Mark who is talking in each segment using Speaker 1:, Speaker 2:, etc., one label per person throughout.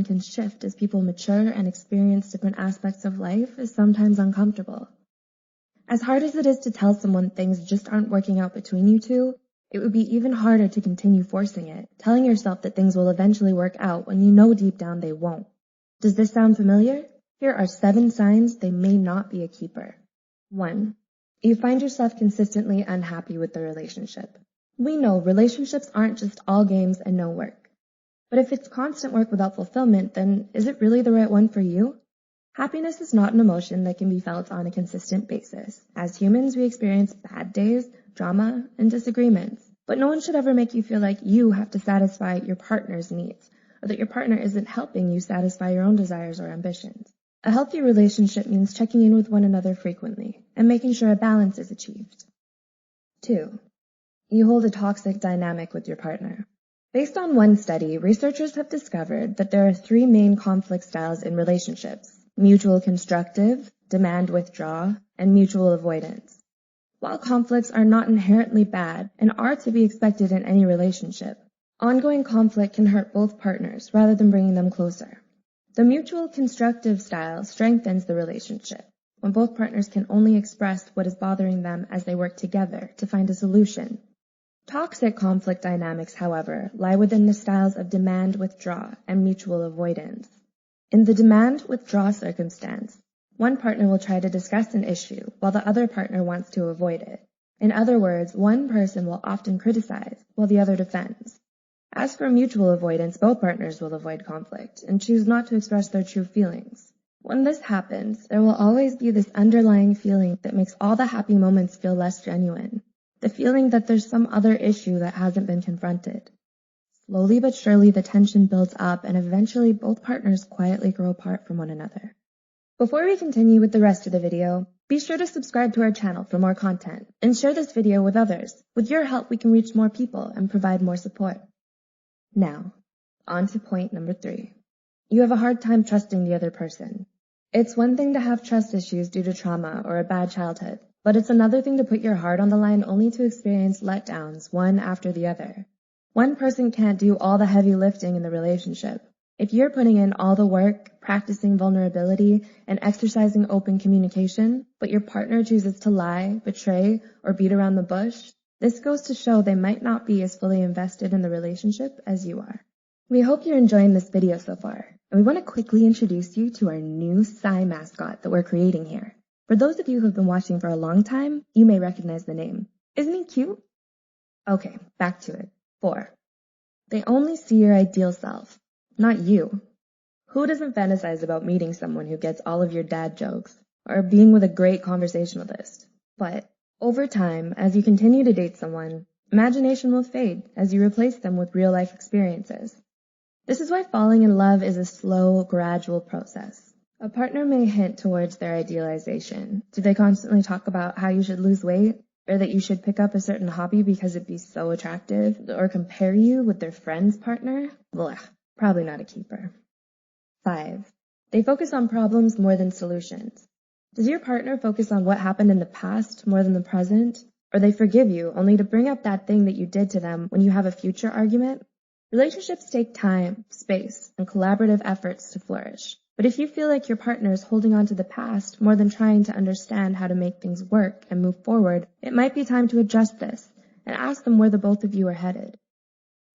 Speaker 1: can shift as people mature and experience different aspects of life is sometimes uncomfortable. As hard as it is to tell someone things just aren't working out between you two, it would be even harder to continue forcing it, telling yourself that things will eventually work out when you know deep down they won't. Does this sound familiar? Here are 7 signs they may not be a keeper. 1. You find yourself consistently unhappy with the relationship. We know relationships aren't just all games and no work. But if it's constant work without fulfillment, then is it really the right one for you? Happiness is not an emotion that can be felt on a consistent basis. As humans, we experience bad days, drama, and disagreements. But no one should ever make you feel like you have to satisfy your partner's needs, or that your partner isn't helping you satisfy your own desires or ambitions. A healthy relationship means checking in with one another frequently and making sure a balance is achieved. 2. You hold a toxic dynamic with your partner. Based on one study, researchers have discovered that there are 3 main conflict styles in relationships: mutual constructive, demand withdraw, and mutual avoidance. While conflicts are not inherently bad and are to be expected in any relationship, ongoing conflict can hurt both partners rather than bringing them closer. The mutual constructive style strengthens the relationship when both partners can only express what is bothering them as they work together to find a solution. Toxic conflict dynamics, however, lie within the styles of demand withdraw and mutual avoidance. In the demand withdraw circumstance, one partner will try to discuss an issue while the other partner wants to avoid it. In other words, one person will often criticize while the other defends. As for mutual avoidance, both partners will avoid conflict and choose not to express their true feelings. When this happens, there will always be this underlying feeling that makes all the happy moments feel less genuine. The feeling that there's some other issue that hasn't been confronted. Slowly but surely, the tension builds up and eventually both partners quietly grow apart from one another. Before we continue with the rest of the video, be sure to subscribe to our channel for more content and share this video with others. With your help, we can reach more people and provide more support. Now, on to point number 3. You have a hard time trusting the other person. It's one thing to have trust issues due to trauma or a bad childhood, but it's another thing to put your heart on the line only to experience letdowns one after the other. One person can't do all the heavy lifting in the relationship. If you're putting in all the work, practicing vulnerability, and exercising open communication, but your partner chooses to lie, betray, or beat around the bush, this goes to show they might not be as fully invested in the relationship as you are. We hope you're enjoying this video so far, and we want to quickly introduce you to our new Psy mascot that we're creating here. For those of you who have been watching for a long time, you may recognize the name. Isn't he cute? Okay, back to it. 4. They only see your ideal self, not you. Who doesn't fantasize about meeting someone who gets all of your dad jokes, or being with a great conversationalist? But over time, as you continue to date someone, imagination will fade as you replace them with real-life experiences. This is why falling in love is a slow, gradual process. A partner may hint towards their idealization. Do they constantly talk about how you should lose weight, or that you should pick up a certain hobby because it'd be so attractive, or compare you with their friend's partner? Blah, probably not a keeper. 5. They focus on problems more than solutions. Does your partner focus on what happened in the past more than the present? Or they forgive you only to bring up that thing that you did to them when you have a future argument? Relationships take time, space, and collaborative efforts to flourish. But if you feel like your partner is holding on to the past more than trying to understand how to make things work and move forward, it might be time to adjust this and ask them where the both of you are headed.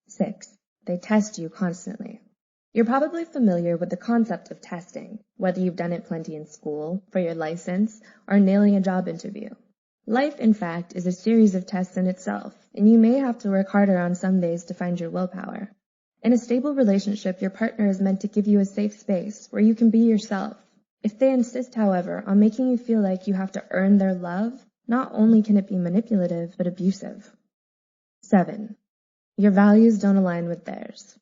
Speaker 1: 6. They test you constantly. You're probably familiar with the concept of testing, whether you've done it plenty in school, for your license, or nailing a job interview. Life, in fact, is a series of tests in itself, and you may have to work harder on some days to find your willpower. In a stable relationship, your partner is meant to give you a safe space where you can be yourself. If they insist, however, on making you feel like you have to earn their love, not only can it be manipulative, but abusive. 7. Your values don't align with theirs.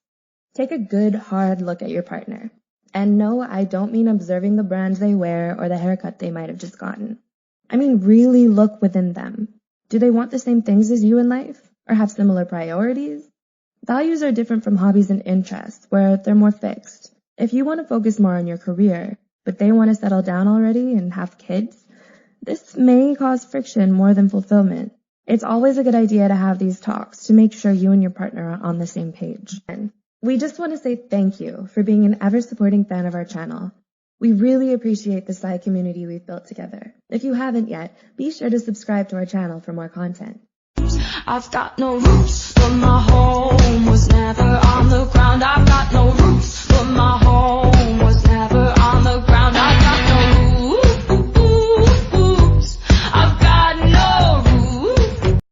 Speaker 1: Take a good, hard look at your partner. And no, I don't mean observing the brands they wear or the haircut they might have just gotten. I mean really look within them. Do they want the same things as you in life, or have similar priorities? Values are different from hobbies and interests, where they're more fixed. If you want to focus more on your career, but they want to settle down already and have kids, this may cause friction more than fulfillment. It's always a good idea to have these talks to make sure you and your partner are on the same page. We just want to say thank you for being an ever-supporting fan of our channel. We really appreciate the Psy community we've built together. If you haven't yet, be sure to subscribe to our channel for more content.
Speaker 2: I've got no roots, but my home